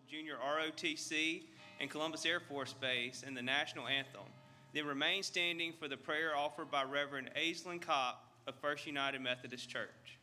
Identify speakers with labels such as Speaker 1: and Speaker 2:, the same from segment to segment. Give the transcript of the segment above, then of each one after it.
Speaker 1: Junior ROTC and Columbus Air Force Base and the national anthem. Then remain standing for the prayer offered by Reverend Aislinn Kopp of First United Methodist Church.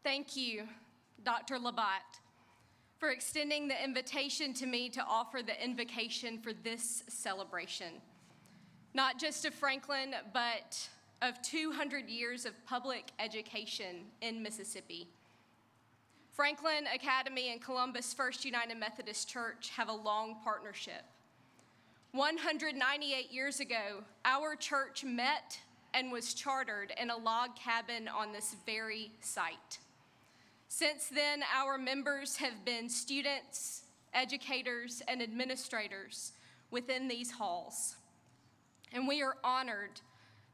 Speaker 2: Thank you, Dr. Labatt, for extending the invitation to me to offer the invocation for this celebration, not just of Franklin, but of 200 years of public education in Mississippi. Franklin Academy and Columbus First United Methodist Church have a long partnership. 198 years ago, our church met and was chartered in a log cabin on this very site. Since then, our members have been students, educators, and administrators within these halls. And we are honored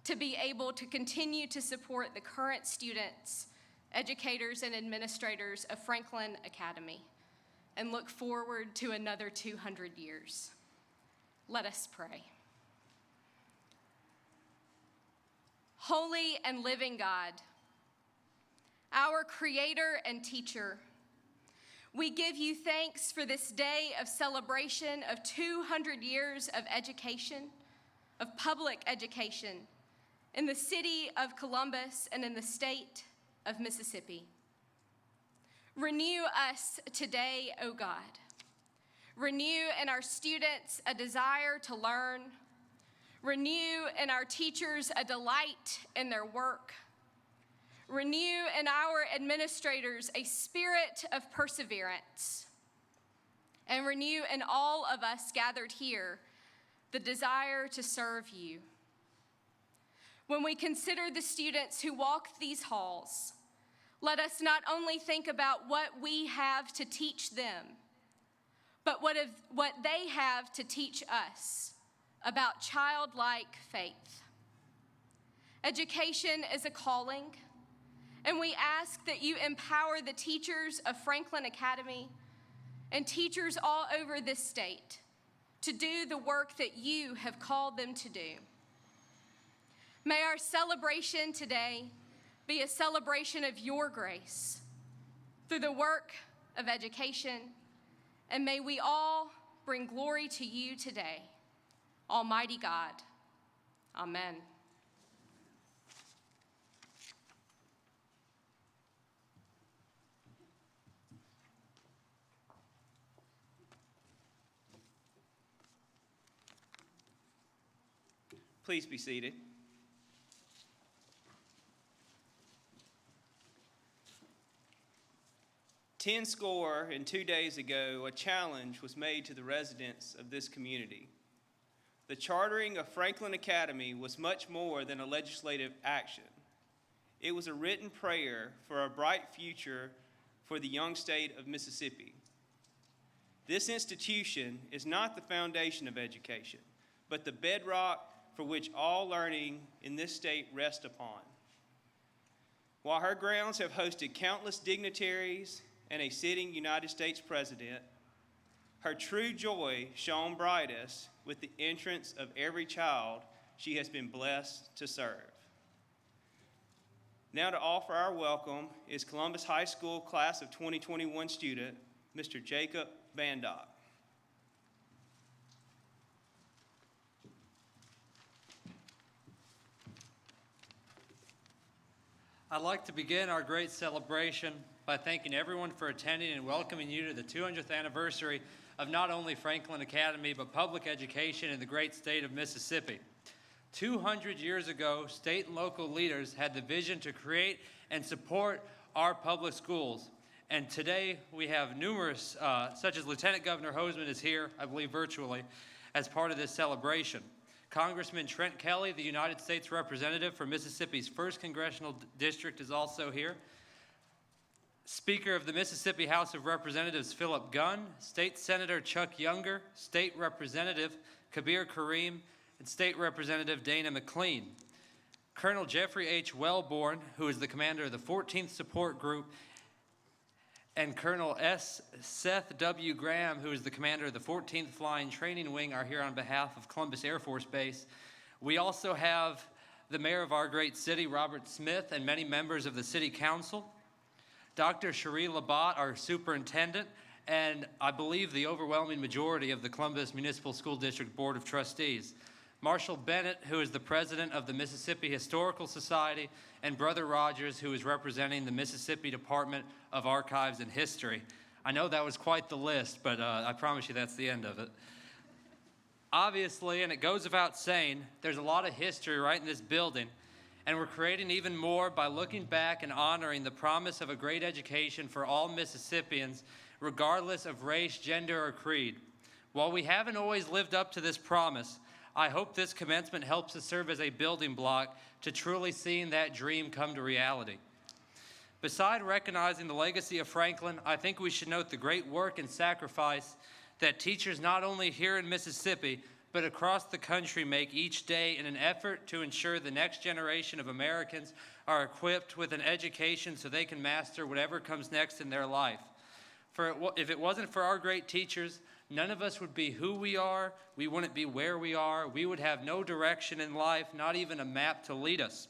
Speaker 2: to be able to continue to support the current students, educators, and administrators of Franklin Academy, and look forward to another 200 years. Let us pray. Holy and living God, our Creator and Teacher, we give you thanks for this day of celebration of 200 years of education, of public education, in the city of Columbus and in the state of Mississippi. Renew us today, O God. Renew in our students a desire to learn. Renew in our teachers a delight in their work. Renew in our administrators a spirit of perseverance. And renew in all of us gathered here the desire to serve you. When we consider the students who walk these halls, let us not only think about what we have to teach them, but what they have to teach us about childlike faith. Education is a calling, and we ask that you empower the teachers of Franklin Academy and teachers all over this state to do the work that you have called them to do. May our celebration today be a celebration of your grace through the work of education, and may we all bring glory to you today. Almighty God, amen.
Speaker 1: Please be seated. Ten score and 2 days ago, a challenge was made to the residents of this community. The chartering of Franklin Academy was much more than a legislative action. It was a written prayer for a bright future for the young state of Mississippi. This institution is not the foundation of education, but the bedrock for which all learning in this state rests upon. While her grounds have hosted countless dignitaries and a sitting United States president, her true joy shone brightest with the entrance of every child she has been blessed to serve. Now to offer our welcome is Columbus High School Class of 2021 student, Mr. Jacob Vandock.
Speaker 3: I'd like to begin our great celebration by thanking everyone for attending and welcoming you to the 200th anniversary of not only Franklin Academy, but public education in the great state of Mississippi. 200 years ago, state and local leaders had the vision to create and support our public schools. And today we have numerous, such as Lieutenant Governor Hoseman is here, I believe virtually, as part of this celebration. Congressman Trent Kelly, the United States Representative for Mississippi's 1st Congressional District, is also here. Speaker of the Mississippi House of Representatives, Phillip Gunn, State Senator Chuck Younger, State Representative Kabir Karim, and State Representative Dana McLean. Colonel Jeffrey H. Wellborn, who is the commander of the 14th Support Group, and Colonel S. Seth W. Graham, who is the commander of the 14th Flying Training Wing, are here on behalf of Columbus Air Force Base. We also have the mayor of our great city, Robert Smith, and many members of the City Council. Dr. Cherie Labatt, our superintendent, and I believe the overwhelming majority of the Columbus Municipal School District Board of Trustees. Marshall Bennett, who is the president of the Mississippi Historical Society, and Brother Rogers, who is representing the Mississippi Department of Archives and History. I know that was quite the list, but I promise you that's the end of it. Obviously, and it goes without saying, there's a lot of history right in this building, and we're creating even more by looking back and honoring the promise of a great education for all Mississippians, regardless of race, gender, or creed. While we haven't always lived up to this promise, I hope this commencement helps us serve as a building block to truly seeing that dream come to reality. Beside recognizing the legacy of Franklin, I think we should note the great work and sacrifice that teachers not only here in Mississippi, but across the country make each day in an effort to ensure the next generation of Americans are equipped with an education so they can master whatever comes next in their life. If it wasn't for our great teachers, none of us would be who we are, we wouldn't be where we are, we would have no direction in life, not even a map to lead us.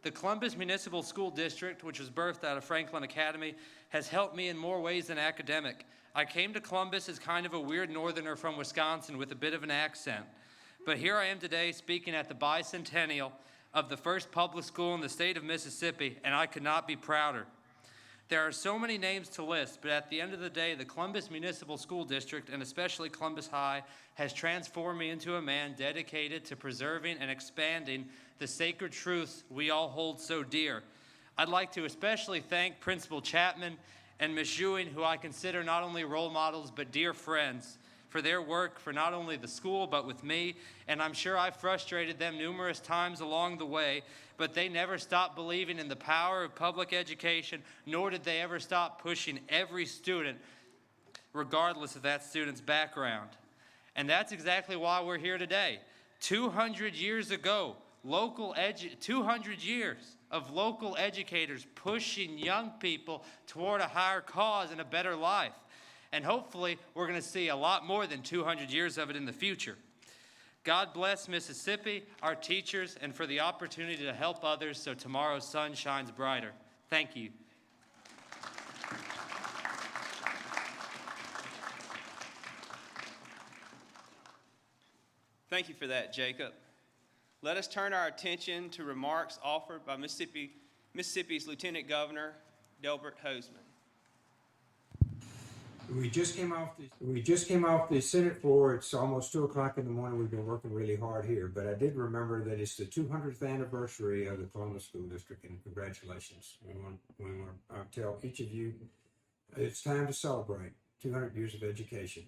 Speaker 3: The Columbus Municipal School District, which was birthed out of Franklin Academy, has helped me in more ways than academic. I came to Columbus as kind of a weird northerner from Wisconsin with a bit of an accent. But here I am today speaking at the Bicentennial of the first public school in the state of Mississippi, and I could not be prouder. There are so many names to list, but at the end of the day, the Columbus Municipal School District, and especially Columbus High, has transformed me into a man dedicated to preserving and expanding the sacred truths we all hold so dear. I'd like to especially thank Principal Chapman and Ms. Ewing, who I consider not only role models but dear friends, for their work for not only the school but with me, and I'm sure I've frustrated them numerous times along the way, but they never stopped believing in the power of public education, nor did they ever stop pushing every student, regardless of that student's background. And that's exactly why we're here today. 200 years ago, 200 years of local educators pushing young people toward a higher cause and a better life. And hopefully, we're going to see a lot more than 200 years of it in the future. God bless Mississippi, our teachers, and for the opportunity to help others so tomorrow's sun shines brighter. Thank you.
Speaker 1: Thank you for that, Jacob. Let us turn our attention to remarks offered by Mississippi's Lieutenant Governor, Delbert Hosemann.
Speaker 4: We just came off the Senate floor. It's almost 2 o'clock in the morning. We've been working really hard here, but I did remember that it's the 200th anniversary of the Columbus School District, and congratulations. We want to tell each of you it's time to celebrate 200 years of education.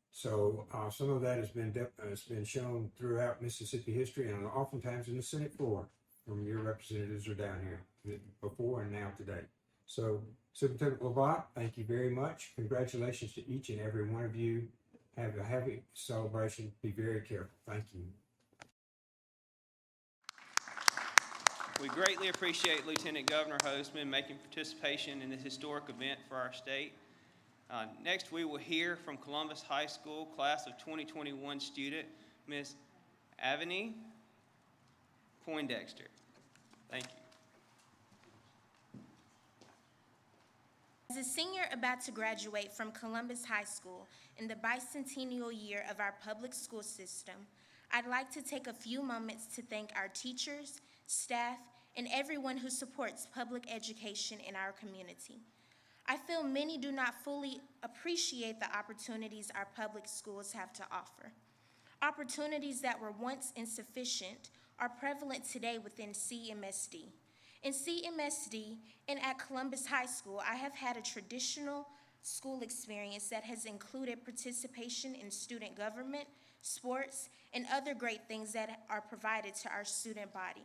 Speaker 4: So some of that has been shown throughout Mississippi history, and oftentimes in the Senate floor from your representatives are down here before and now today. So Superintendent Lovat, thank you very much. Congratulations to each and every one of you. Have a happy celebration. Be very careful. Thank you.
Speaker 1: We greatly appreciate Lieutenant Governor Hosemann making participation in this historic event for our state. Next, we will hear from Columbus High School class of 2021 student, Ms. Avani Poindexter. Thank you.
Speaker 5: As a senior about to graduate from Columbus High School in the bicentennial year of our public school system, I'd like to take a few moments to thank our teachers, staff, and everyone who supports public education in our community. I feel many do not fully appreciate the opportunities our public schools have to offer. Opportunities that were once insufficient are prevalent today within Cmsd. In Cmsd and at Columbus High School, I have had a traditional school experience that has included participation in student government, sports, and other great things that are provided to our student body.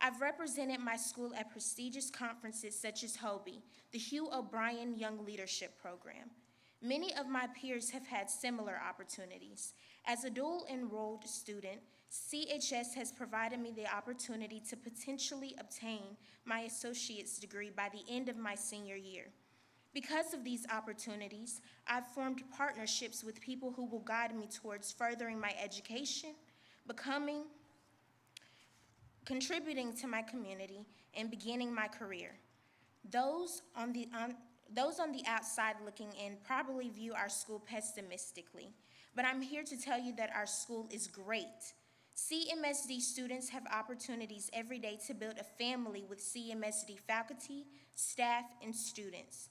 Speaker 5: I've represented my school at prestigious conferences such as HOBE, the Hugh O'Brien Young Leadership Program. Many of my peers have had similar opportunities. As a dual-enrolled student, CHS has provided me the opportunity to potentially obtain my associate's degree by the end of my senior year. Because of these opportunities, I've formed partnerships with people who will guide me towards furthering my education, contributing to my community, and beginning my career. Those on the outside looking in probably view our school pessimistically, but I'm here to tell you that our school is great. Cmsd students have opportunities every day to build a family with Cmsd faculty, staff, and students.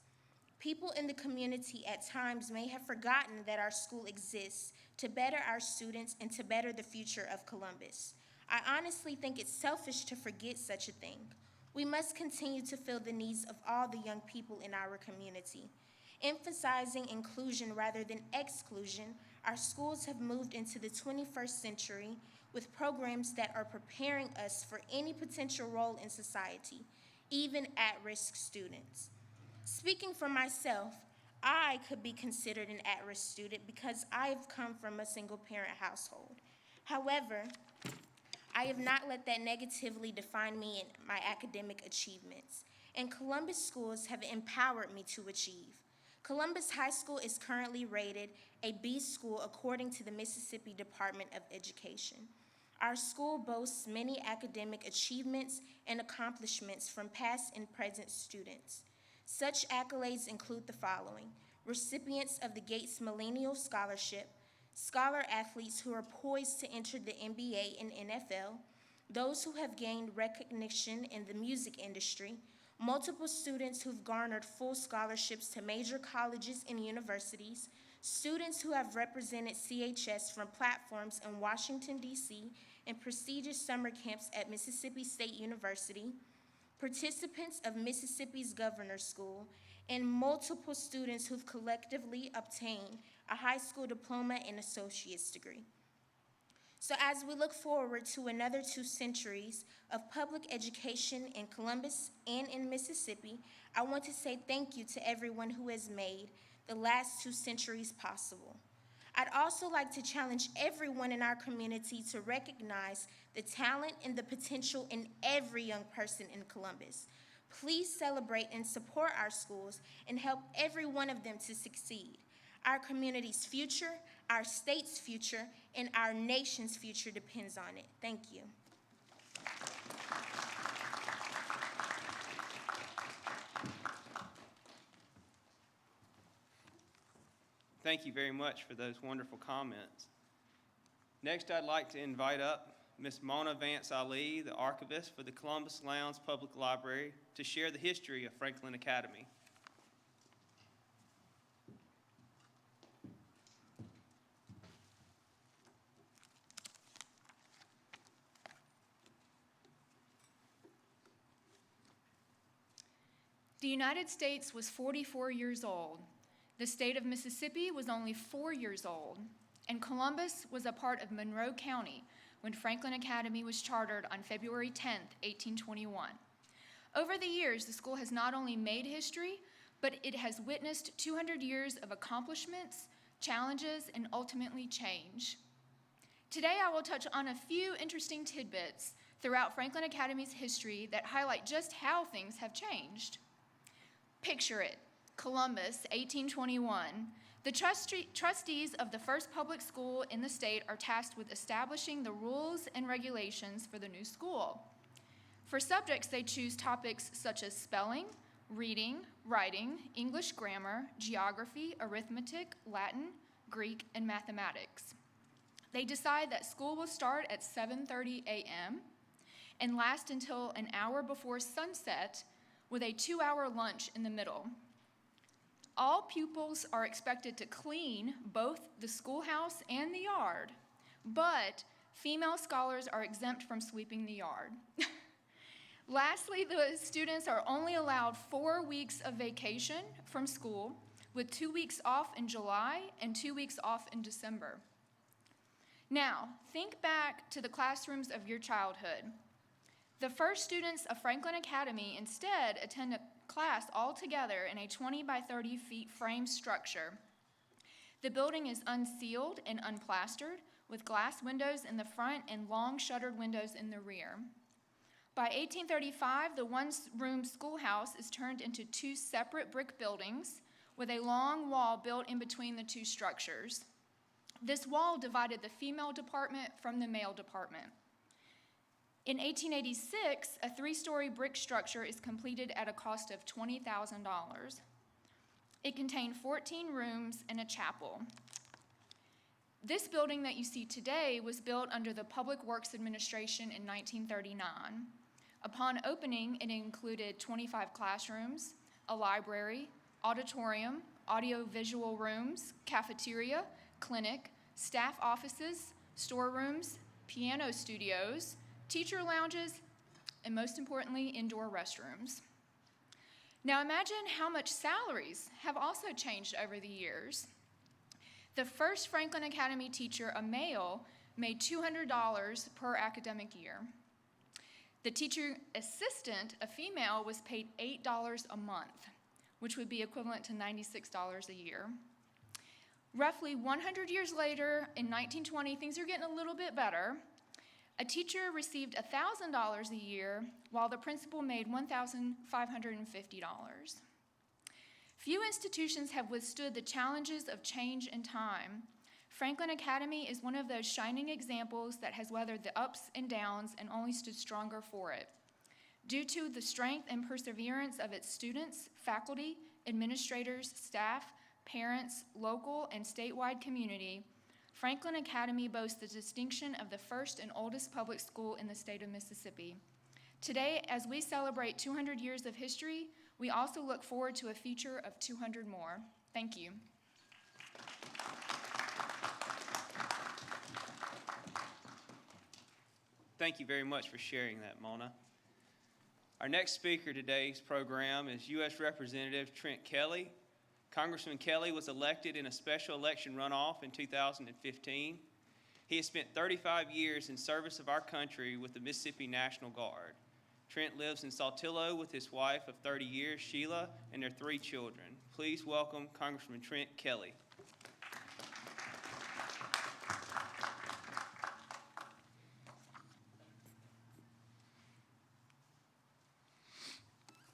Speaker 5: People in the community at times may have forgotten that our school exists to better our students and to better the future of Columbus. I honestly think it's selfish to forget such a thing. We must continue to fill the needs of all the young people in our community. Emphasizing inclusion rather than exclusion, our schools have moved into the 21st century with programs that are preparing us for any potential role in society, even at-risk students. Speaking for myself, I could be considered an at-risk student because I've come from a single-parent household. However, I have not let that negatively define me and my academic achievements, and Columbus schools have empowered me to achieve. Columbus High School is currently rated a B school according to the Mississippi Department of Education. Our school boasts many academic achievements and accomplishments from past and present students. Such accolades include the following: recipients of the Gates Millennial Scholarship, scholar athletes who are poised to enter the NBA and NFL, those who have gained recognition in the music industry, multiple students who've garnered full scholarships to major colleges and universities, students who have represented CHS from platforms in Washington, D.C., and prestigious summer camps at Mississippi State University, participants of Mississippi's Governor's School, and multiple students who've collectively obtained a high school diploma and associate's degree. So as we look forward to another 2 centuries of public education in Columbus and in Mississippi, I want to say thank you to everyone who has made the last 2 centuries possible. I'd also like to challenge everyone in our community to recognize the talent and the potential in every young person in Columbus. Please celebrate and support our schools and help every one of them to succeed. Our community's future, our state's future, and our nation's future depends on it. Thank you.
Speaker 1: Thank you very much for those wonderful comments. Next, I'd like to invite up Ms. Mona Vance Ali, the archivist for the Columbus Lowndes Public Library, to share the history of Franklin Academy.
Speaker 6: The United States was 44 years old. The state of Mississippi was only 4 years old, and Columbus was a part of Monroe County when Franklin Academy was chartered on February 10, 1821. Over the years, the school has not only made history, but it has witnessed 200 years of accomplishments, challenges, and ultimately change. Today, I will touch on a few interesting tidbits throughout Franklin Academy's history that highlight just how things have changed. Picture it. Columbus, 1821. The trustees of the first public school in the state are tasked with establishing the rules and regulations for the new school. For subjects, they choose topics such as spelling, reading, writing, English grammar, geography, arithmetic, Latin, Greek, and mathematics. They decide that school will start at 7:30 a.m. and last until an hour before sunset, with a 2-hour lunch in the middle. All pupils are expected to clean both the schoolhouse and the yard, but female scholars are exempt from sweeping the yard. Lastly, the students are only allowed 4 weeks of vacation from school, with 2 weeks off in July and 2 weeks off in December. Now, think back to the classrooms of your childhood. The first students of Franklin Academy instead attend a class all together in a 20 by 30 feet frame structure. The building is unsealed and unplastered, with glass windows in the front and long shuttered windows in the rear. By 1835, the one-room schoolhouse is turned into 2 separate brick buildings with a long wall built in between the 2 structures. This wall divided the female department from the male department. In 1886, a 3-story brick structure is completed at a cost of $20,000. It contained 14 rooms and a chapel. This building that you see today was built under the Public Works Administration in 1939. Upon opening, it included 25 classrooms, a library, auditorium, audio-visual rooms, cafeteria, clinic, staff offices, storerooms, piano studios, teacher lounges, and most importantly, indoor restrooms. Now imagine how much salaries have also changed over the years. The first Franklin Academy teacher, a male, made $200 per academic year. The teacher assistant, a female, was paid $8 a month, which would be equivalent to $96 a year. Roughly 100 years later, in 1920, things are getting a little bit better. A teacher received $1,000 a year, while the principal made $1,550. Few institutions have withstood the challenges of change and time. Franklin Academy is one of those shining examples that has weathered the ups and downs and only stood stronger for it. Due to the strength and perseverance of its students, faculty, administrators, staff, parents, local, and statewide community, Franklin Academy boasts the distinction of the first and oldest public school in the state of Mississippi. Today, as we celebrate 200 years of history, we also look forward to a future of 200 more. Thank you.
Speaker 1: Thank you very much for sharing that, Mona. Our next speaker today's program is U.S. Representative Trent Kelly. Congressman Kelly was elected in a special election runoff in 2015. He has spent 35 years in service of our country with the Mississippi National Guard. Trent lives in Saltillo with his wife of 30 years, Sheila, and their 3 children. Please welcome Congressman Trent Kelly.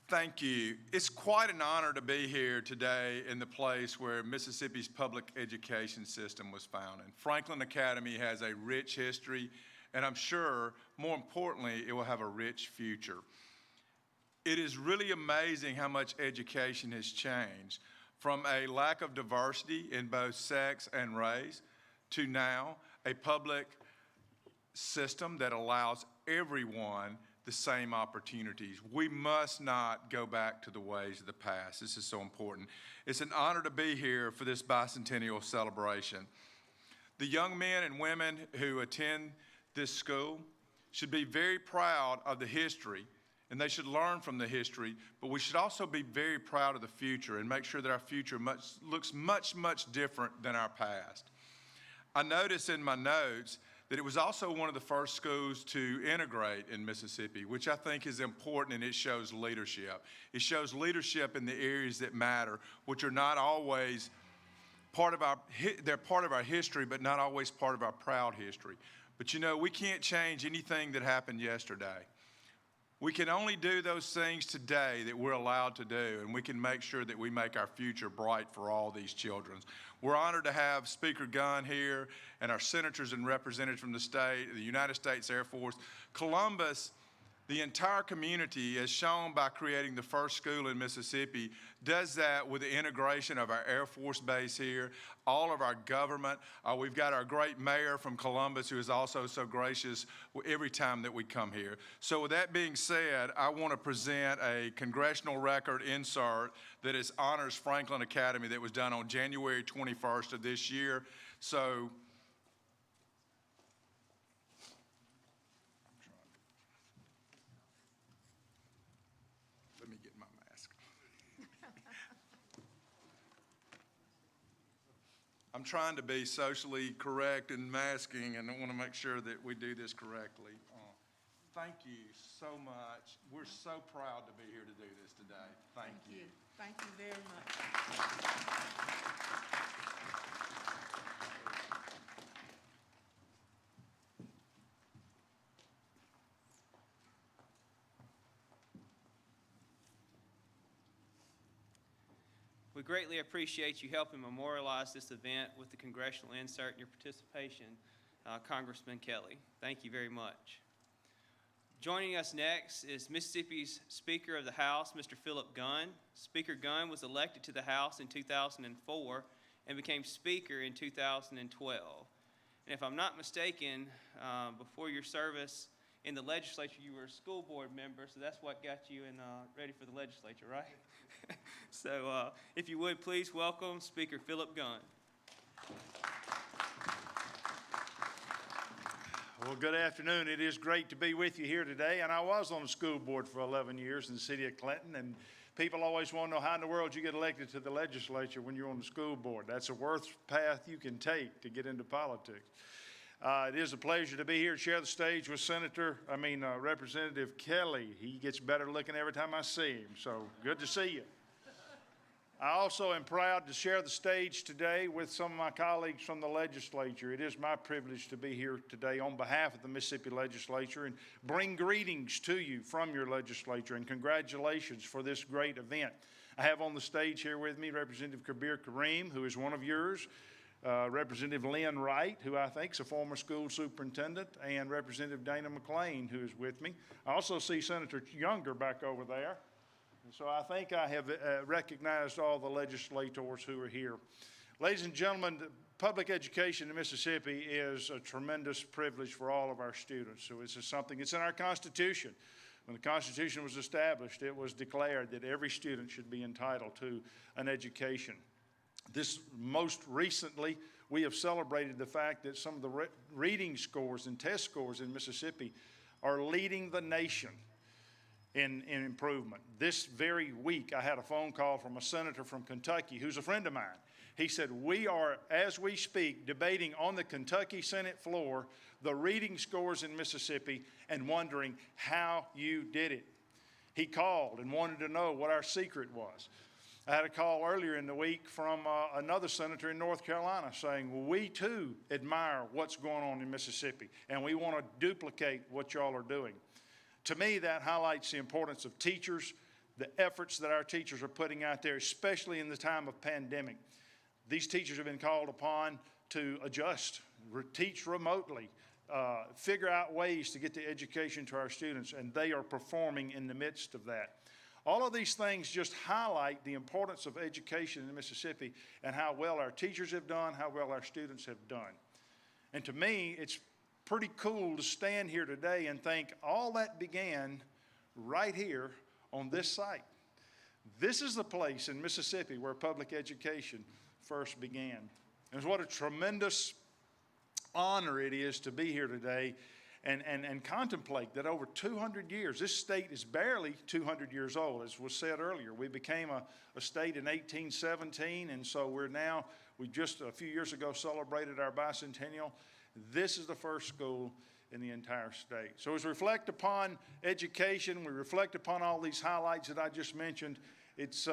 Speaker 7: Thank you. It's quite an honor to be here today in the place where Mississippi's public education system was founded. Franklin Academy has a rich history, and I'm sure, more importantly, it will have a rich future. It is really amazing how much education has changed from a lack of diversity in both sex and race to now a public system that allows everyone the same opportunities. We must not go back to the ways of the past. This is so important. It's an honor to be here for this bicentennial celebration. The young men and women who attend this school should be very proud of the history, and they should learn from the history, but we should also be very proud of the future and make sure that our future looks much different than our past. I noticed in my notes that it was also one of the first schools to integrate in Mississippi, which I think is important, and it shows leadership. It shows leadership in the areas that matter, which are not always they're part of our history, but not always part of our proud history. But you know, we can't change anything that happened yesterday. We can only do those things today that we're allowed to do, and we can make sure that we make our future bright for all these children. We're honored to have Speaker Gunn here and our senators and representatives from the state, the United States Air Force. Columbus, the entire community, as shown by creating the first school in Mississippi, does that with the integration of our Air Force base here, all of our government. We've got our great mayor from Columbus who is also so gracious every time that we come here. So with that being said, I want to present a congressional record insert that honors Franklin Academy that was done on January 21st of this year. So let me get my mask. I'm trying to be socially correct in masking, and I want to make sure that we do this correctly. Thank you so much. We're so proud to be here to do this today. Thank you.
Speaker 8: Thank you very much.
Speaker 1: We greatly appreciate you helping memorialize this event with the congressional insert and your participation, Congressman Kelly. Thank you very much. Joining us next is Mississippi's Speaker of the House, Mr. Phillip Gunn. Speaker Gunn was elected to the House in 2004 and became Speaker in 2012. And if I'm not mistaken, before your service in the legislature, you were a school board member, so that's what got you ready for the legislature, right? So if you would, please welcome Speaker Phillip Gunn.
Speaker 9: Well, good afternoon. It is great to be with you here today. And I was on the school board for 11 years in the city of Clinton. And people always want to know how in the world you get elected to the legislature when you're on the school board. That's a worth path you can take to get into politics. It is a pleasure to be here to share the stage with Representative Kelly. He gets better looking every time I see him. So good to see you. I also am proud to share the stage today with some of my colleagues from the legislature. It is my privilege to be here today on behalf of the Mississippi legislature and bring greetings to you from your legislature and congratulations for this great event. I have on the stage here with me Representative Kabir Karim, who is one of yours, Representative Lynn Wright, who I think is a former school superintendent, and Representative Dana McClain, who is with me. I also see Senator Younger back over there. And so I think I have recognized all the legislators who are here. Ladies and gentlemen, public education in Mississippi is a tremendous privilege for all of our students. So it's something, it's in our Constitution. When the Constitution was established, it was declared that every student should be entitled to an education. This most recently, we have celebrated the fact that some of the reading scores and test scores in Mississippi are leading the nation in improvement. This very week, I had a phone call from a senator from Kentucky who's a friend of mine. He said, we are, as we speak, debating on the Kentucky Senate floor the reading scores in Mississippi and wondering how you did it. He called and wanted to know what our secret was. I had a call earlier in the week from another senator in North Carolina saying, well, we too admire what's going on in Mississippi and we want to duplicate what y'all are doing. To me, that highlights the importance of teachers, the efforts that our teachers are putting out there, especially in the time of pandemic. These teachers have been called upon to adjust, teach remotely, figure out ways to get the education to our students, and they are performing in the midst of that. All of these things just highlight the importance of education in Mississippi and how well our teachers have done, how well our students have done. And to me, it's pretty cool to stand here today and think all that began right here on this site. This is the place in Mississippi where public education first began. And what a tremendous honor it is to be here today and contemplate that over 200 years, this state is barely 200 years old, as was said earlier. We became a state in 1817, and so we just a few years ago celebrated our bicentennial. This is the first school in the entire state. So as we reflect upon education, we reflect upon all these highlights that I just mentioned, it's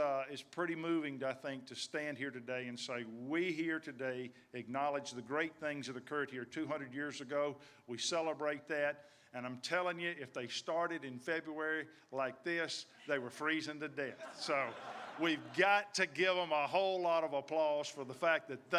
Speaker 9: pretty moving, I think, to stand here today and say, we here today acknowledge the great things that occurred here 200 years ago. We celebrate that. And I'm telling you, if they started in February like this, they were freezing to death. So we've got to give them a whole lot of applause for the fact that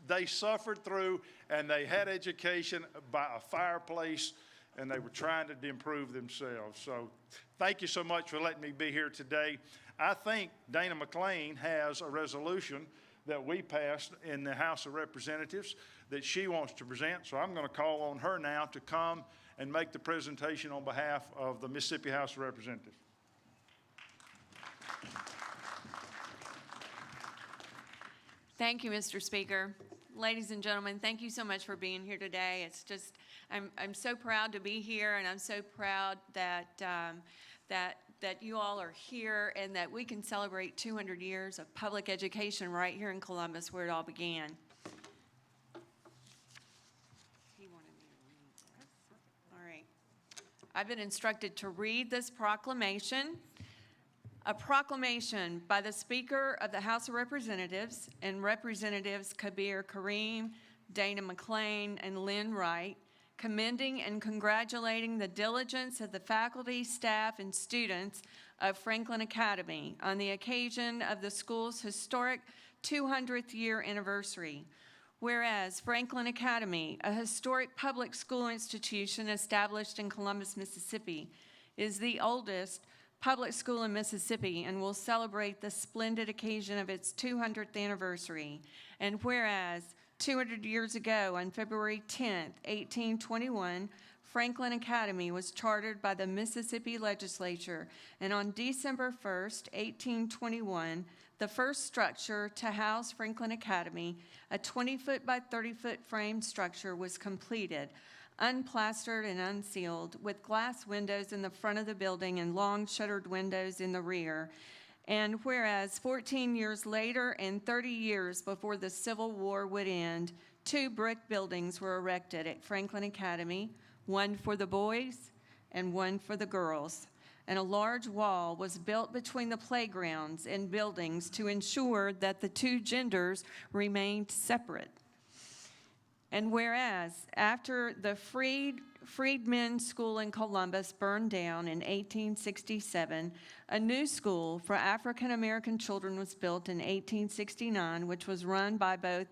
Speaker 9: they suffered through and they had education by a fireplace and they were trying to improve themselves. So thank you so much for letting me be here today. I think Dana McClain has a resolution that we passed in the House of Representatives that she wants to present. So I'm going to call on her now to come and make the presentation on behalf of the Mississippi House of Representatives.
Speaker 10: Thank you, Mr. Speaker. Ladies and gentlemen, thank you so much for being here today. It's just, I'm so proud to be here, and I'm so proud that that you all are here and that we can celebrate 200 years of public education right here in Columbus where it all began. He wanted me to read this. All right. I've been instructed to read this proclamation. A proclamation by the Speaker of the House of Representatives and Representatives Kabir Karim, Dana McClain, and Lynn Wright, commending and congratulating the diligence of the faculty, staff, and students of Franklin Academy on the occasion of the school's historic 200th year anniversary. Whereas Franklin Academy, a historic public school institution established in Columbus, Mississippi, is the oldest public school in Mississippi and will celebrate the splendid occasion of its 200th anniversary. And whereas 200 years ago, on February 10th, 1821, Franklin Academy was chartered by the Mississippi legislature, and on December 1st, 1821, the first structure to house Franklin Academy, a 20-foot by 30-foot frame structure, was completed, unplastered and unsealed, with glass windows in the front of the building and long shuttered windows in the rear. And whereas 14 years later and 30 years before the Civil War would end, 2 brick buildings were erected at Franklin Academy, one for the boys and one for the girls. And a large wall was built between the playgrounds and buildings to ensure that the 2 genders remained separate. And whereas after the Freedmen's School in Columbus burned down in 1867, a new school for African American children was built in 1869, which was run by both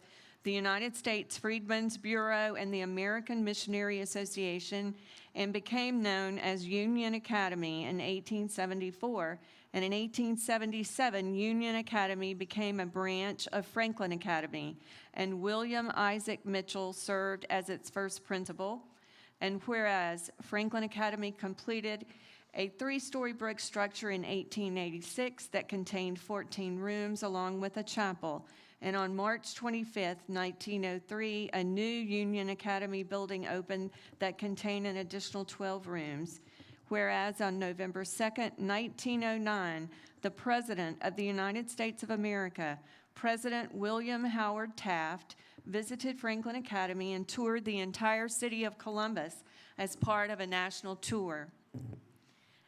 Speaker 10: the United States Freedmen's Bureau, and the American Missionary Association, and became known as Union Academy in 1874. And in 1877, Union Academy became a branch of Franklin Academy, and William Isaac Mitchell served as its first principal. And whereas Franklin Academy completed a 3-story brick structure in 1886 that contained 14 rooms along with a chapel. And on March 25, 1903, a new Union Academy building opened that contained an additional 12 rooms. Whereas on November 2nd, 1909, the President of the United States of America, President William Howard Taft, visited Franklin Academy and toured the entire city of Columbus as part of a national tour.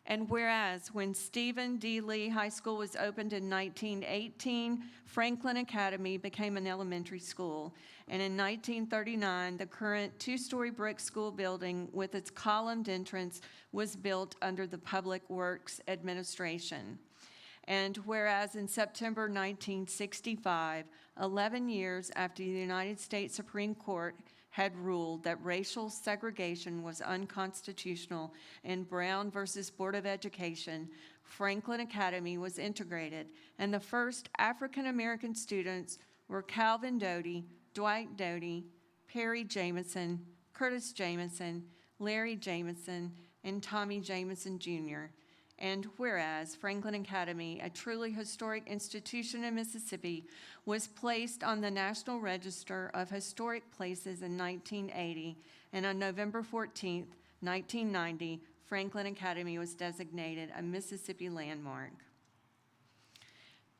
Speaker 10: And whereas when Stephen D. Lee High School was opened in 1918, Franklin Academy became an elementary school. And in 1939, the current 2-story brick school building with its columned entrance was built under the Public Works Administration. And whereas in September 1965, 11 years after the United States Supreme Court had ruled that racial segregation was unconstitutional in Brown versus Board of Education, Franklin Academy was integrated, and the first African-American students were Calvin Doty, Dwight Doty, Perry Jamison, Curtis Jamison, Larry Jamison, and Tommy Jamison Jr. And whereas Franklin Academy, a truly historic institution in Mississippi, was placed on the National Register of Historic Places in 1980, and on November 14, 1990, Franklin Academy was designated a Mississippi landmark.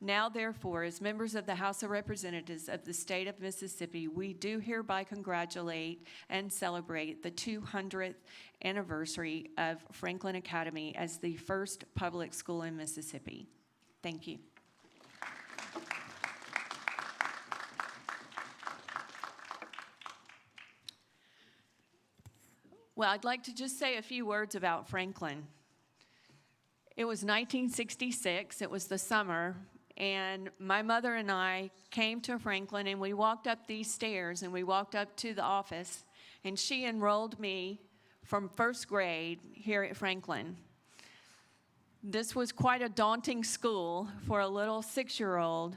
Speaker 10: Now, therefore, as members of the House of Representatives of the state of Mississippi, we do hereby congratulate and celebrate the 200th anniversary of Franklin Academy as the first public school in Mississippi. Thank you. Well, I'd like to just say a few words about Franklin. It was 1966, it was the summer, and my mother and I came to Franklin, and we walked up these stairs, and we walked up to the office, and she enrolled me from first grade here at Franklin. This was quite a daunting school for a little 6-year-old,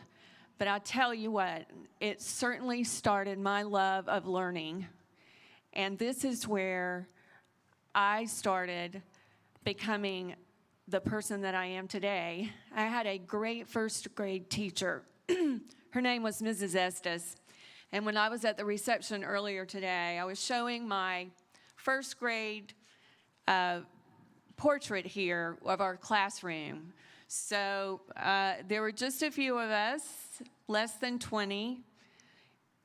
Speaker 10: but I'll tell you what, it certainly started my love of learning. And this is where I started becoming the person that I am today. I had a great first grade teacher. Her name was Mrs. Estes. And when I was at the reception earlier today, I was showing my first grade portrait here of our classroom. So there were just a few of us, less than 20.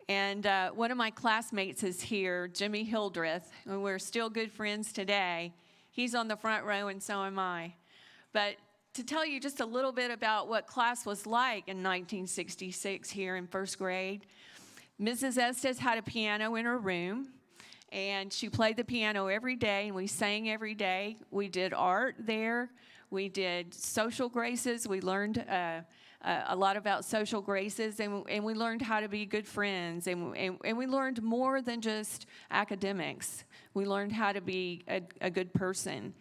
Speaker 10: And one of my classmates is here, Jimmy Hildreth, and we're still good friends today. He's on the front row, and so am I. But to tell you just a little bit about what class was like in 1966 here in first grade, Mrs. Estes had a piano in her room, and she played the piano every day, and we sang every day. We did art there. We did social graces. We learned a lot about social graces, and we learned how to be good friends, and we learned more than just academics. We learned how to be a good person.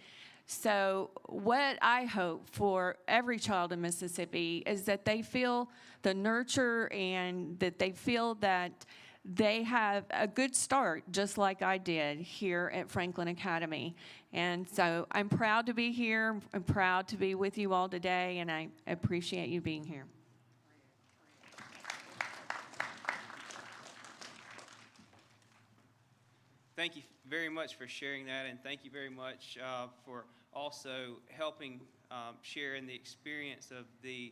Speaker 10: So what I hope for every child in Mississippi is that they feel the nurture and that they feel that they have a good start, just like I did here at Franklin Academy. And so I'm proud to be here. I'm proud to be with you all today, and I appreciate you being here.
Speaker 1: Thank you very much for sharing that, and thank you very much for also helping share in the experience of the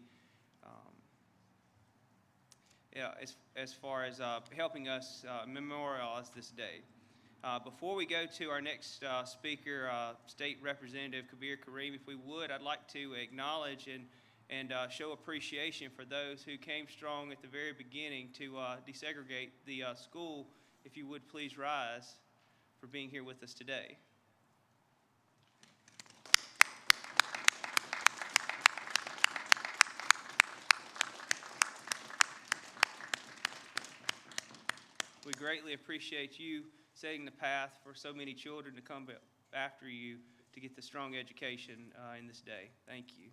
Speaker 1: as far as helping us memorialize this day. Before we go to our next speaker, State Representative Kabir Karim, if we would, I'd like to acknowledge and show appreciation for those who came strong at the very beginning to desegregate the school. If you would please rise for being here with us today. greatly appreciate you setting the path for so many children to come after you to get the strong education in this day. Thank you.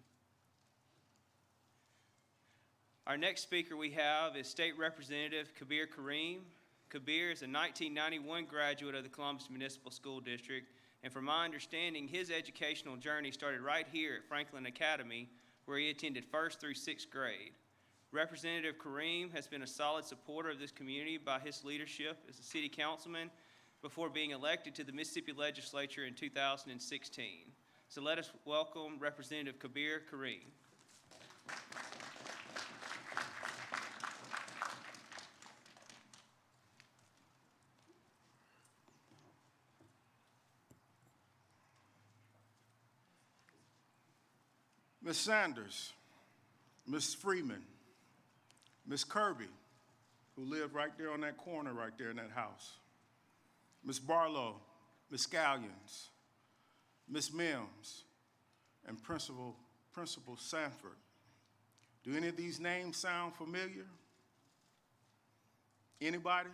Speaker 1: Our next speaker we have is State Representative Kabir Karim. Kabir is a 1991 graduate of the Columbus Municipal School District, and from my understanding, his educational journey started right here at Franklin Academy, where he attended 1st through 6th grade. Representative Karim has been a solid supporter of this community by his leadership as a city councilman before being elected to the Mississippi Legislature in 2016. So let us welcome Representative Kabir Karim.
Speaker 11: Ms. Sanders, Ms. Freeman, Ms. Kirby, who lived right there on that corner right there in that house, Ms. Barlow, Ms. Scallions, Ms. Mims, and Principal Sanford. Do any of these names sound familiar? Anybody?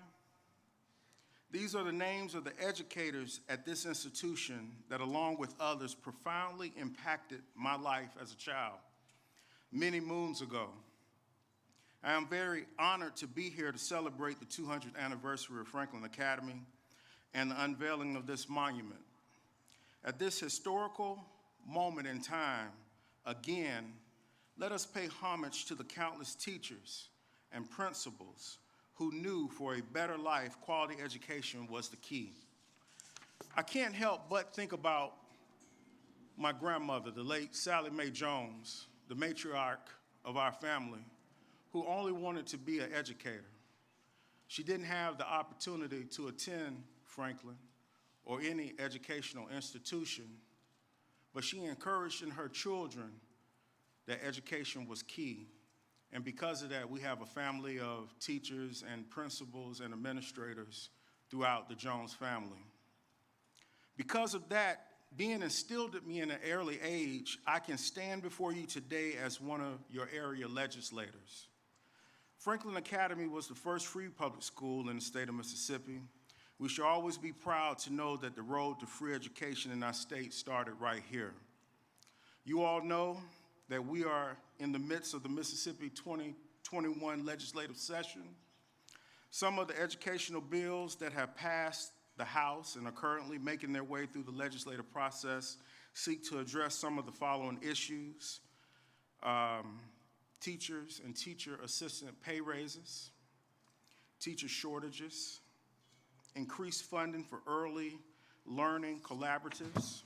Speaker 11: These are the names of the educators at this institution that, along with others, profoundly impacted my life as a child many moons ago. I am very honored to be here to celebrate the 200th anniversary of Franklin Academy and the unveiling of this monument. At this historical moment in time, again, let us pay homage to the countless teachers and principals who knew for a better life, quality education was the key. I can't help but think about my grandmother, the late Sally Mae Jones, the matriarch of our family, who only wanted to be an educator. She didn't have the opportunity to attend Franklin or any educational institution, but she encouraged in her children that education was key. And because of that, we have a family of teachers and principals and administrators throughout the Jones family. Because of that being instilled in me in an early age, I can stand before you today as one of your area legislators. Franklin Academy was the first free public school in the state of Mississippi. We should always be proud to know that the road to free education in our state started right here. You all know that we are in the midst of the Mississippi 2021 legislative session. Some of the educational bills that have passed the House and are currently making their way through the legislative process seek to address some of the following issues: teachers and teacher assistant pay raises, teacher shortages, increased funding for early learning collaboratives,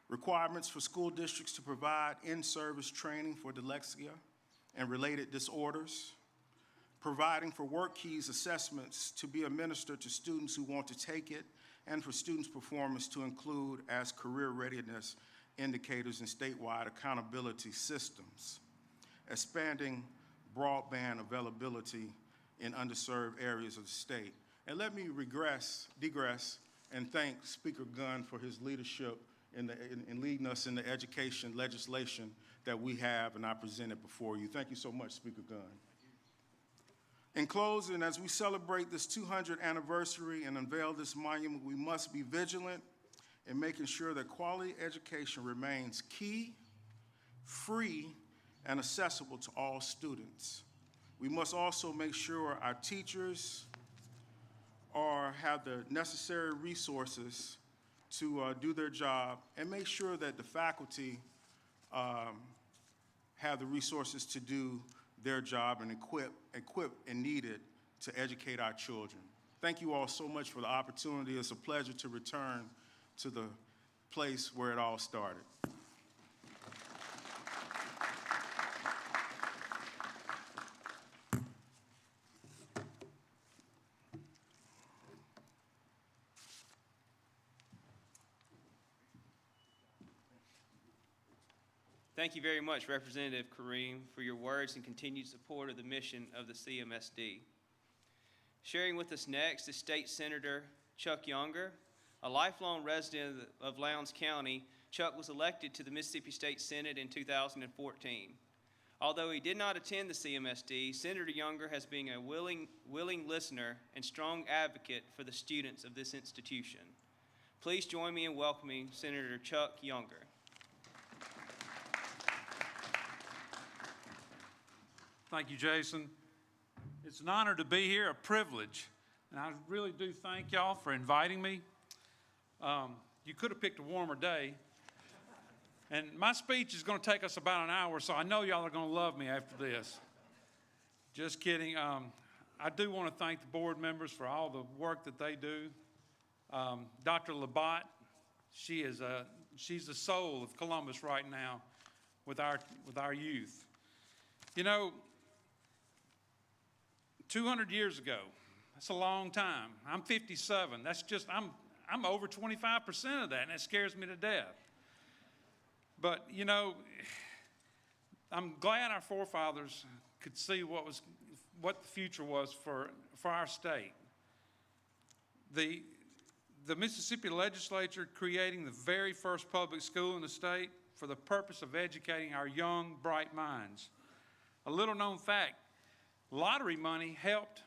Speaker 11: requirements for school districts to provide in-service training for dyslexia and related disorders, providing for work keys assessments to be administered to students who want to take it, and for students' performance to include as career readiness indicators in statewide accountability systems, expanding broadband availability in underserved areas of the state. And let me digress and thank Speaker Gunn for his leadership in leading us in the education legislation that we have and I presented before you. Thank you so much, Speaker Gunn. In closing, as we celebrate this 200th anniversary and unveil this monument, we must be vigilant in making sure that quality education remains key, free, and accessible to all students. We must also make sure our teachers have the necessary resources to do their job, and make sure that the faculty have the resources to do their job and equip and needed to educate our children. Thank you all so much for the opportunity. It's a pleasure to return to the place where it all started.
Speaker 1: Thank you very much, Representative Karim, for your words and continued support of the mission of the CMSD. Sharing with us next is State Senator Chuck Younger. A lifelong resident of Lowndes County, Chuck was elected to the Mississippi State Senate in 2014. Although he did not attend the CMSD, Senator Younger has been a willing listener and strong advocate for the students of this institution. Please join me in welcoming Senator Chuck Younger.
Speaker 12: Thank you, Jason. It's an honor to be here, a privilege, and I really do thank y'all for inviting me. You could have picked a warmer day, and my speech is going to take us about an hour, so I know y'all are going to love me after this. Just kidding. I do want to thank the board members for all the work that they do. Dr. Labat, she's the soul of Columbus right now with our youth. You know, 200 years ago, that's a long time. I'm 57. That's just, I'm over 25% of that, and that scares me to death. But, you know, I'm glad our forefathers could see what the future was for our state. The Mississippi legislature creating the very first public school in the state for the purpose of educating our young, bright minds. A little known fact, lottery money helped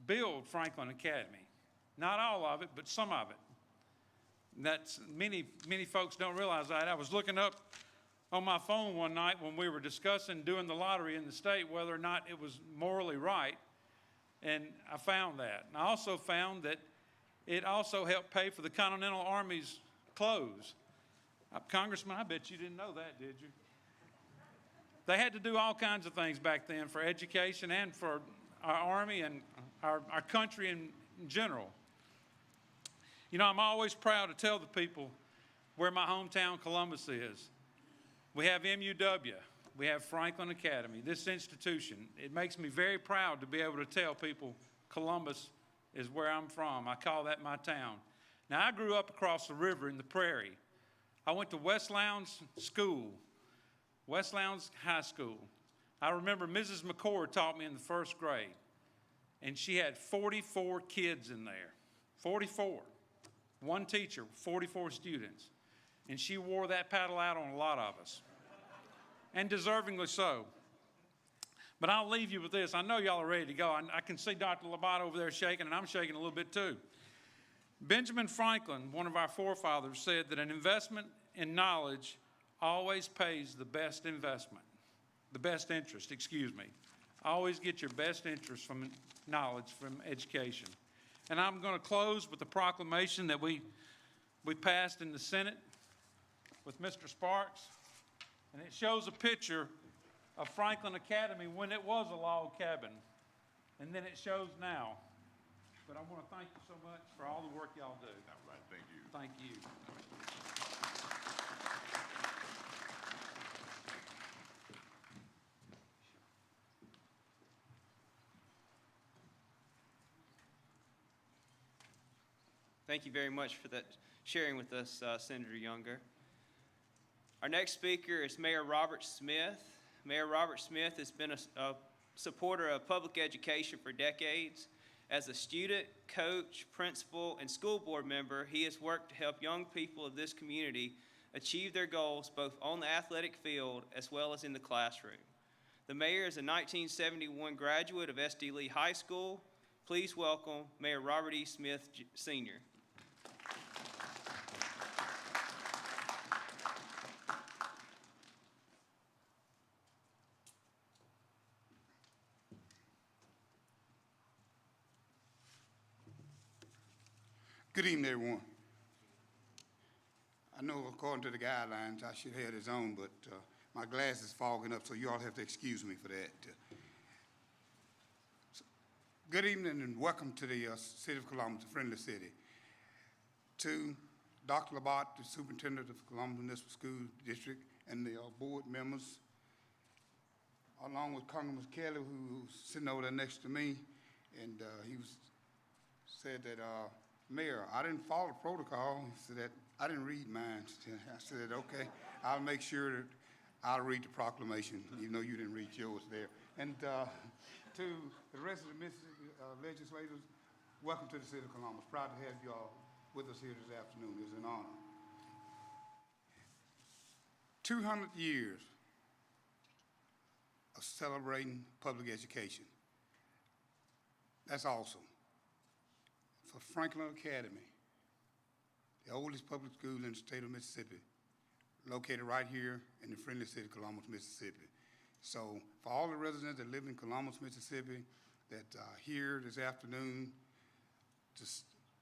Speaker 12: build Franklin Academy. Not all of it, but some of it. That's many folks don't realize that. I was looking up on my phone one night when we were discussing doing the lottery in the state, whether or not it was morally right, and I found that. And I also found that it also helped pay for the Continental Army's clothes. Congressman, I bet you didn't know that, did you? They had to do all kinds of things back then for education and for our Army and our country in general. You know, I'm always proud to tell the people where my hometown Columbus is. We have MUW. We have Franklin Academy, this institution. It makes me very proud to be able to tell people Columbus is where I'm from. I call that my town. Now, I grew up across the river in the prairie. I went to West Lowndes School, West Lowndes High School. I remember Mrs. McCord taught me in the first grade, and she had 44 kids in there, 44. One teacher, 44 students. And she wore that paddle out on a lot of us, and deservingly so. But I'll leave you with this. I know y'all are ready to go. I can see Dr. Labat over there shaking, and I'm shaking a little bit too. Benjamin Franklin, one of our forefathers, said that an investment in knowledge always pays the best investment, the best interest, excuse me. Always get your best interest from knowledge, from education. And I'm going to close with the proclamation that we passed in the Senate with Mr. Sparks. And it shows a picture of Franklin Academy when it was a log cabin. And then it shows now. But I want to thank you so much for all the work y'all do.
Speaker 7: All right, thank you.
Speaker 12: Thank you.
Speaker 1: Thank you very much for that sharing with us, Senator Younger. Our next speaker is Mayor Robert Smith. Mayor Robert Smith has been a supporter of public education for decades. As a student, coach, principal, and school board member, he has worked to help young people of this community achieve their goals both on the athletic field as well as in the classroom. The mayor is a 1971 graduate of SD Lee High School. Please welcome Mayor Robert E. Smith, Sr.
Speaker 13: Good evening, everyone. I know according to the guidelines, I should have this on, but my glass is fogging up, so you all have to excuse me for that. Good evening and welcome to the City of Columbus, a friendly city. To Dr. Labat, the Superintendent of Columbus Municipal School District, and the board members, along with Congressman Kelly, who's sitting over there next to me, and he said that, Mayor, I didn't follow protocol. He said that I didn't read mine. I said, okay, I'll make sure that I'll read the proclamation, even though you didn't read yours there. And to the rest of the Mississippi legislators, welcome to the City of Columbus. Proud to have you all with us here this afternoon. It's an honor. 200 years of celebrating public education. That's awesome. For Franklin Academy, the oldest public school in the state of Mississippi, located right here in the friendly city of Columbus, Mississippi. So for all the residents that live in Columbus, Mississippi, that are here this afternoon to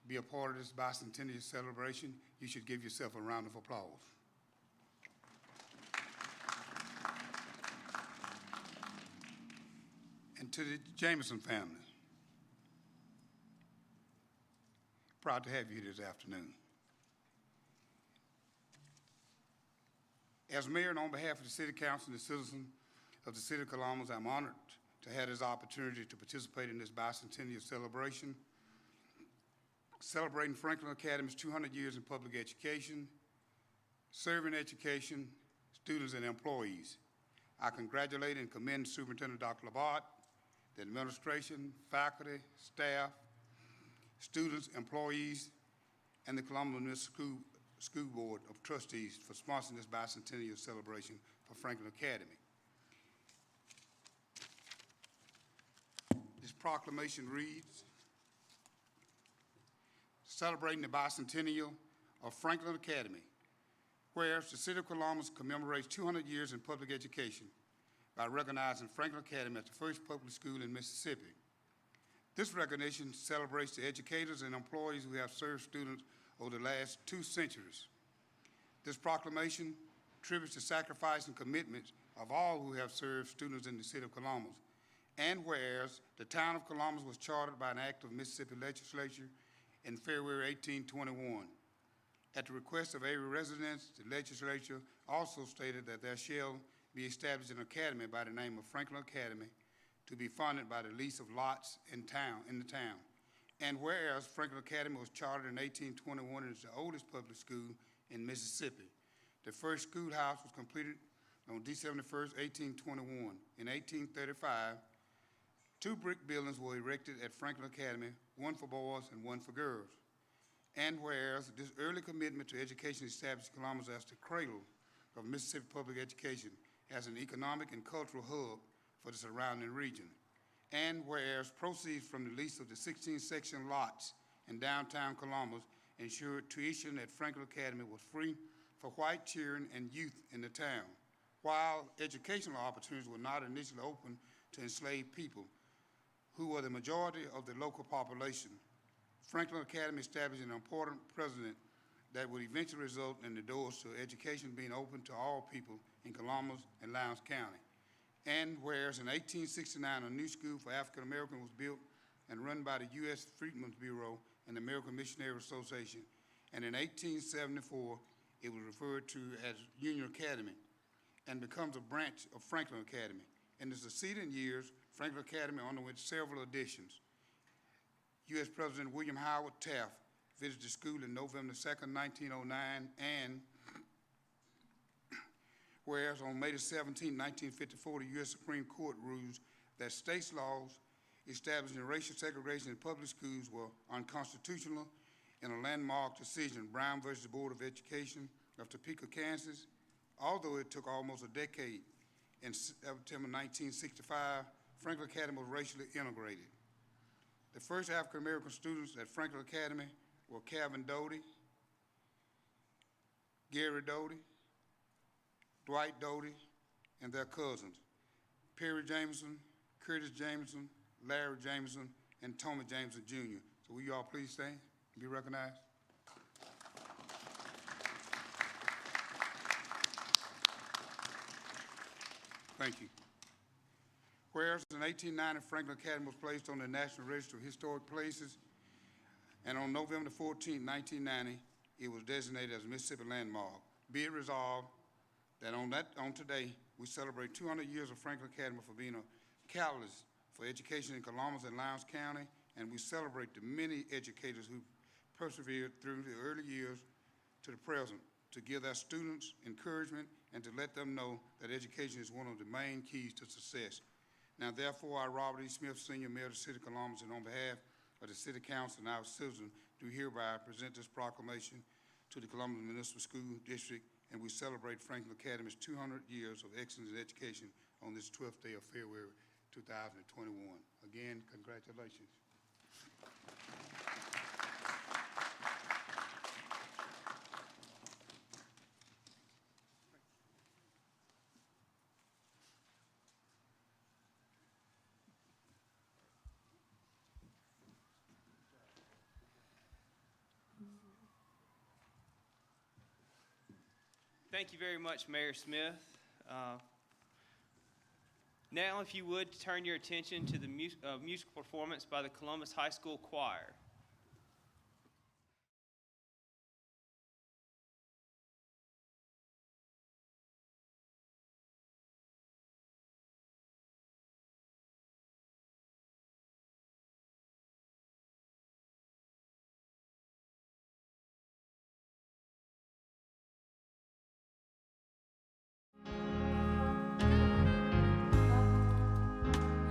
Speaker 13: be a part of this bicentennial celebration, you should give yourself a round of applause. And to the Jameson family, proud to have you here this afternoon. As mayor and on behalf of the city council and the citizens of the city of Columbus, I'm honored to have this opportunity to participate in this bicentennial celebration, celebrating Franklin Academy's 200 years in public education, serving education, students, and employees. I congratulate and commend Superintendent Dr. Labat, the administration, faculty, staff, students, employees, and the Columbus Municipal School Board of Trustees for sponsoring this bicentennial celebration for Franklin Academy. This proclamation reads, celebrating the bicentennial of Franklin Academy, whereas the city of Columbus commemorates 200 years in public education by recognizing Franklin Academy as the first public school in Mississippi. This recognition celebrates the educators and employees who have served students over the last 2 centuries. This proclamation tributes the sacrifice and commitment of all who have served students in the city of Columbus. And whereas the town of Columbus was chartered by an act of Mississippi legislature in February 1821. At the request of every resident, the legislature also stated that there shall be established an academy by the name of Franklin Academy to be funded by the lease of lots in the town. And whereas Franklin Academy was chartered in 1821 and is the oldest public school in Mississippi. The first schoolhouse was completed on December 1st, 1821. In 1835, 2 brick buildings were erected at Franklin Academy, one for boys and one for girls. And whereas this early commitment to education established Columbus as the cradle of Mississippi public education as an economic and cultural hub for the surrounding region. And whereas proceeds from the lease of the 16 section lots in downtown Columbus ensured tuition at Franklin Academy was free for white children and youth in the town, while educational opportunities were not initially open to enslaved people, who were the majority of the local population. Franklin Academy established an important precedent that would eventually result in the doors to education being open to all people in Columbus and Lowndes County. And whereas in 1869, a new school for African Americans was built and run by the U.S. Freedmen's Bureau and the American Missionary Association, and in 1874, it was referred to as Union Academy and becomes a branch of Franklin Academy. In the succeeding years, Franklin Academy underwent several additions. U.S. President William Howard Taft visited the school in November 2nd, 1909, and whereas on May 17, 1954, the U.S. Supreme Court rules that states' laws establishing racial segregation in public schools were unconstitutional in a landmark decision, Brown versus the Board of Education of Topeka, Kansas. Although it took almost a decade, in September 1965, Franklin Academy was racially integrated. The first African-American students at Franklin Academy were Calvin Doty, Gary Doty, Dwight Doty, and their cousins, Perry Jameson, Curtis Jameson, Larry Jameson, and Tommy Jameson, Jr. So will you all please stand and be recognized? Thank you. Whereas in 1890, Franklin Academy was placed on the National Register of Historic Places, and on November 14, 1990, it was designated as a Mississippi landmark. Be it resolved that on today, we celebrate 200 years of Franklin Academy for being a catalyst for education in Columbus and Lowndes County, and we celebrate the many educators who persevered through the early years to the present to give their students encouragement and to let them know that education is one of the main keys to success. Now, therefore, I, Robert E. Smith, Senior Mayor of the City of Columbus, and on behalf of the City Council and our citizens, do hereby present this proclamation to the Columbus Municipal School District, and we celebrate Franklin Academy's 200 years of excellence in education on this 12th day of February 2021. Again, congratulations.
Speaker 1: Thank you very much, Mayor Smith. Now, if you would, turn your attention to the musical performance by the Columbus High School Choir.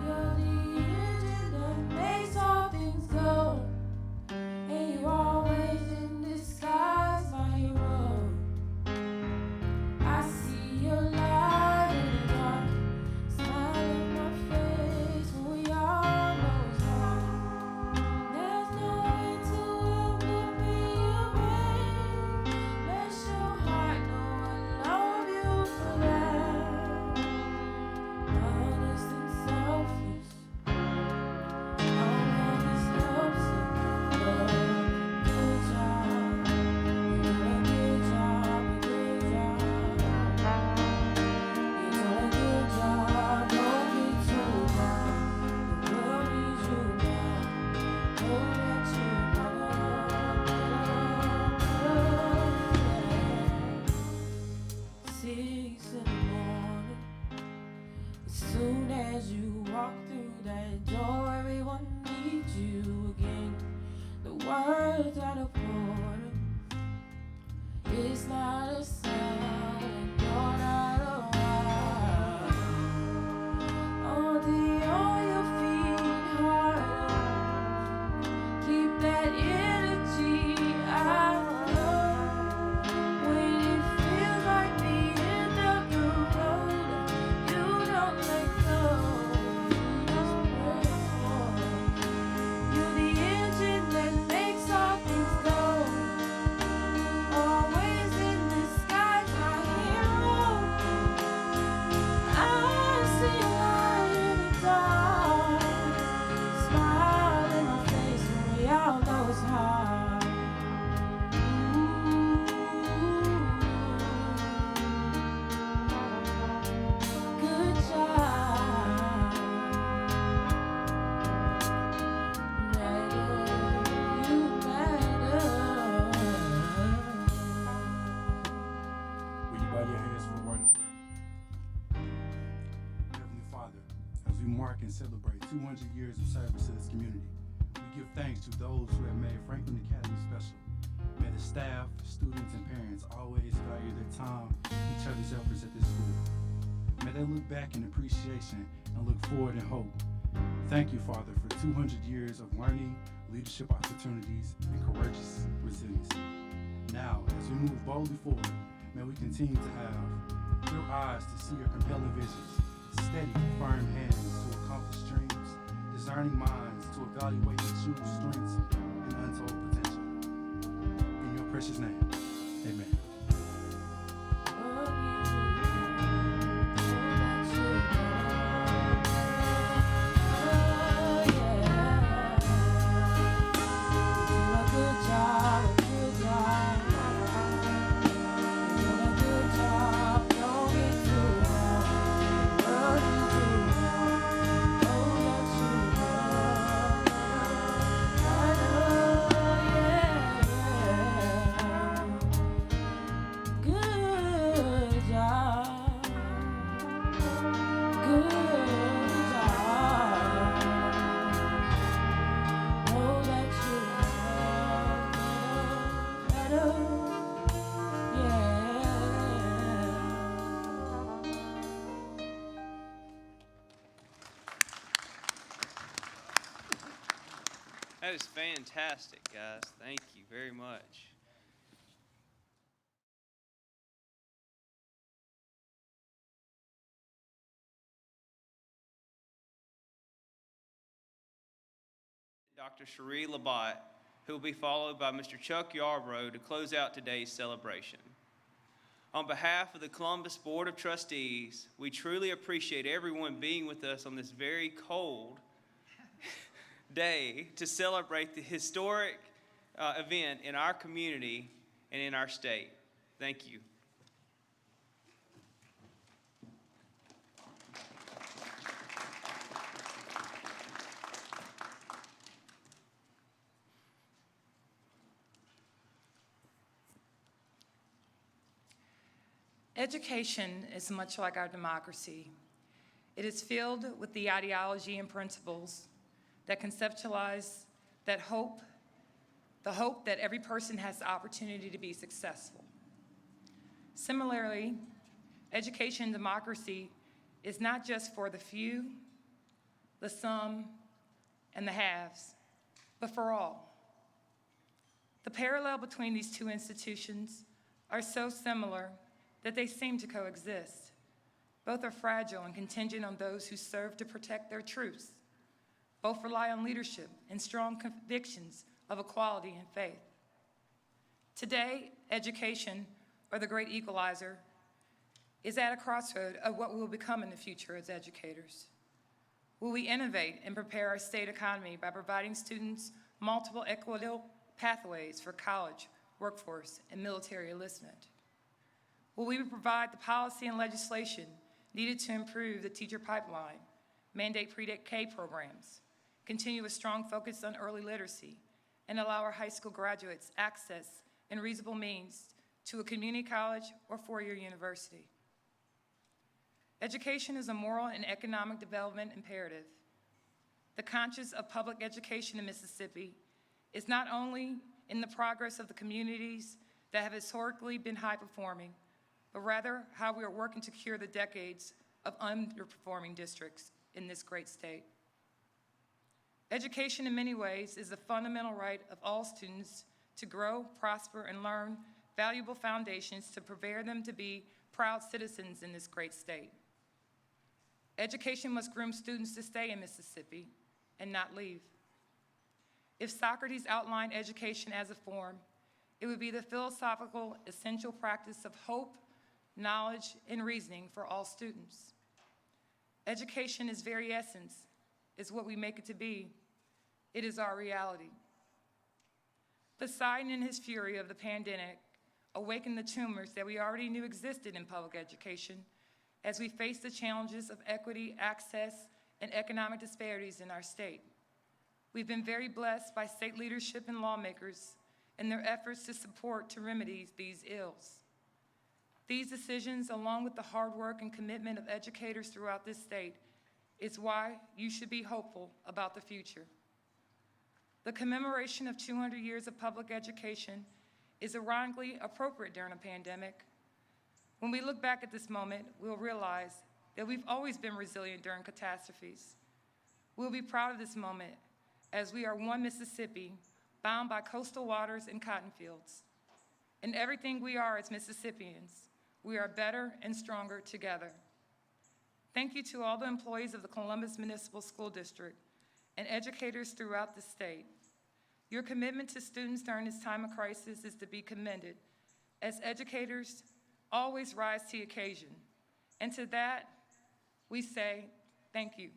Speaker 14: You're the engine that makes all things go, and you always in disguise my hero. I see your light in the dark, smile in my face when we all know it's hard. There's no way to ever be your pain. Let your heart know I love you for that. Honest and selfless, all of this helps it. Good job, you do a good job, a good job. You do a good job, don't be too bad. The world needs you now, know that you 6 in the morning. As soon as you walk through that door, everyone needs you again. The words out of order, it's not a sound, and you're not around. On your feet, harder. Keep that energy. I know when it feels like the end of the road, you don't let go. You just press on. You're the engine that makes all things go. Always in disguise, my hero. I see a light in the dark. Smile in my face when we all know it's hard. Good job. You matter.
Speaker 15: Will you bow your heads for a word of prayer? Heavenly Father, as we mark and celebrate 200 years of service to this community, we give thanks to those who have made Franklin Academy special. May the staff, students, and parents always value their time, each other's efforts at this school. May they look back in appreciation and look forward in hope. Thank you, Father, for 200 years of learning, leadership opportunities, and courageous resilience. Now, as we move boldly forward, may we continue to have clear eyes to see your compelling visions, steady, firm hands to accomplish dreams, discerning minds to evaluate and choose strengths and untold potential. In your precious name, amen.
Speaker 1: That is fantastic, guys. Thank you very much. Dr. Cherie Labatt, who will be followed by Mr. Chuck Yarbrough to close out today's celebration. On behalf of the Columbus Board of Trustees, we truly appreciate everyone being with us on this very cold day to celebrate the historic event in our community and in our state. Thank you.
Speaker 16: Education is much like our democracy. It is filled with the ideology and principles that conceptualize that hope, the hope that every person has the opportunity to be successful. Similarly, education and democracy is not just for the few, the some, and the haves, but for all. The parallel between these two institutions are so similar that they seem to coexist. Both are fragile and contingent on those who serve to protect their truths. Both rely on leadership and strong convictions of equality and faith. Today, education, or the great equalizer, is at a crossroad of what we will become in the future as educators. Will we innovate and prepare our state economy by providing students multiple equitable pathways for college, workforce, and military enlistment? Will we provide the policy and legislation needed to improve the teacher pipeline, mandate pre-K programs, continue a strong focus on early literacy, and allow our high school graduates access in reasonable means to a community college or four-year university? Education is a moral and economic development imperative. The conscience of public education in Mississippi is not only in the progress of the communities that have historically been high-performing, but rather how we are working to cure the decades of underperforming districts in this great state. Education in many ways is the fundamental right of all students to grow, prosper, and learn valuable foundations to prepare them to be proud citizens in this great state. Education must groom students to stay in Mississippi and not leave. If Socrates outlined education as a form, it would be the philosophical essential practice of hope, knowledge, and reasoning for all students. Education, its very essence, is what we make it to be. It is our reality. Poseidon, in his fury of the pandemic, awakened the tumors that we already knew existed in public education as we face the challenges of equity, access, and economic disparities in our state. We've been very blessed by state leadership and lawmakers in their efforts to support to remedy these ills. These decisions, along with the hard work and commitment of educators throughout this state, is why you should be hopeful about the future. The commemoration of 200 years of public education is ironically appropriate during a pandemic. When we look back at this moment, we'll realize that we've always been resilient during catastrophes. We'll be proud of this moment as we are one Mississippi, bound by coastal waters and cotton fields. In everything we are as Mississippians, we are better and stronger together. Thank you to all the employees of the Columbus Municipal School District and educators throughout the state. Your commitment to students during this time of crisis is to be commended. As educators, always rise to the occasion. And to that, we say thank you.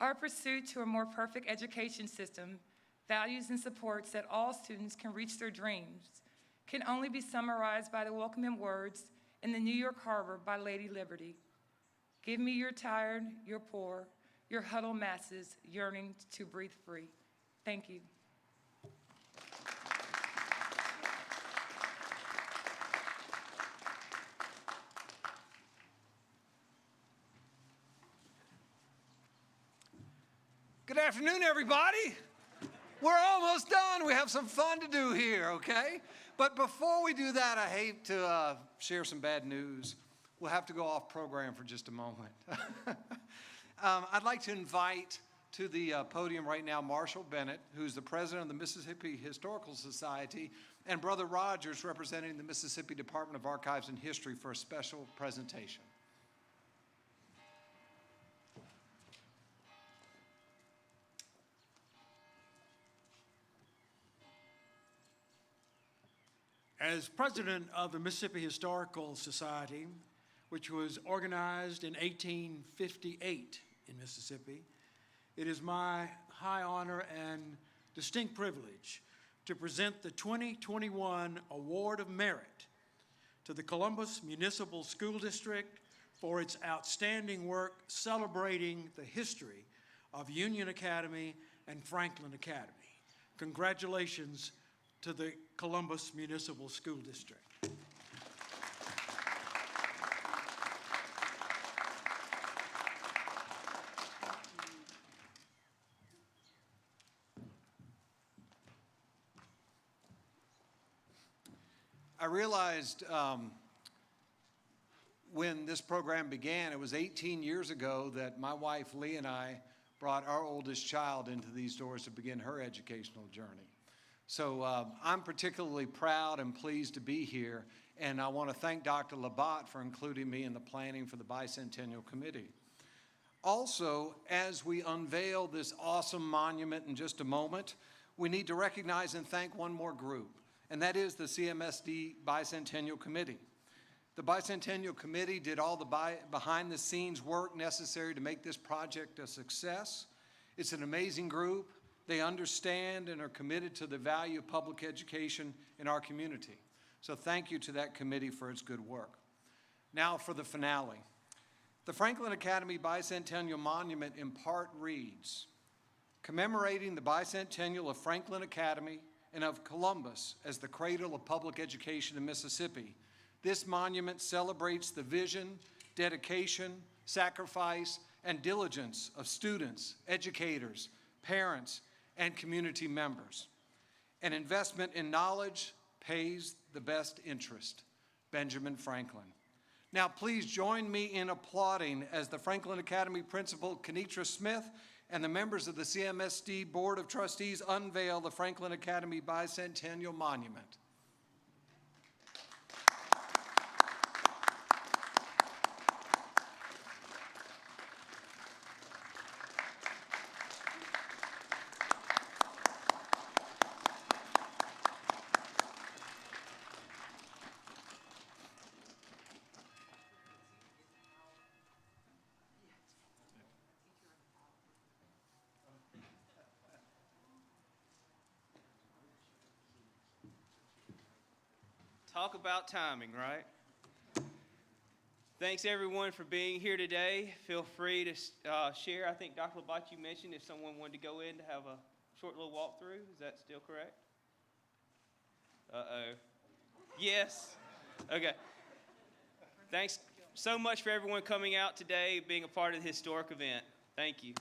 Speaker 16: Our pursuit to a more perfect education system values and supports that all students can reach their dreams can only be summarized by the welcoming words in the New York Harbor by Lady Liberty. Give me your tired, your poor, your huddled masses yearning to breathe free. Thank you.
Speaker 17: Good afternoon, everybody. We're almost done. We have some fun to do here, okay? But before we do that, I hate to share some bad news. We'll have to go off program for just a moment. I'd like to invite to the podium right now Marshall Bennett, who's the president of the Mississippi Historical Society, and Brother Rogers, representing the Mississippi Department of Archives and History, for a special presentation.
Speaker 18: As president of the Mississippi Historical Society, which was organized in 1858 in Mississippi, it is my high honor and distinct privilege to present the 2021 Award of Merit to the Columbus Municipal School District for its outstanding work celebrating the history of Union Academy and Franklin Academy. Congratulations to the Columbus Municipal School District.
Speaker 17: I realized when this program began, it was 18 years ago that my wife Lee and I brought our oldest child into these doors to begin her educational journey. So I'm particularly proud and pleased to be here, and I want to thank Dr. Labatt for including me in the planning for the Bicentennial Committee. Also, as we unveil this awesome monument in just a moment, we need to recognize and thank one more group, and that is the Cmsd Bicentennial Committee. The Bicentennial Committee did all the behind-the-scenes work necessary to make this project a success. It's an amazing group. They understand and are committed to the value of public education in our community. So thank you to that committee for its good work. Now for the finale. The Franklin Academy Bicentennial Monument in part reads, commemorating the bicentennial of Franklin Academy and of Columbus as the cradle of public education in Mississippi, this monument celebrates the vision, dedication, sacrifice, and diligence of students, educators, parents, and community members. An investment in knowledge pays the best interest. Benjamin Franklin. Now please join me in applauding as the Franklin Academy Principal Kenitra Smith and the members of the CMSD Board of Trustees unveil the Franklin Academy Bicentennial Monument.
Speaker 1: Talk about timing, right? Thanks everyone for being here today. Feel free to share. I think Dr. Labatt, you mentioned if someone wanted to go in to have a short little walkthrough. Is that still correct? Uh-oh. Yes? Okay. Thanks so much for everyone coming out today, being a part of the historic event. Thank you.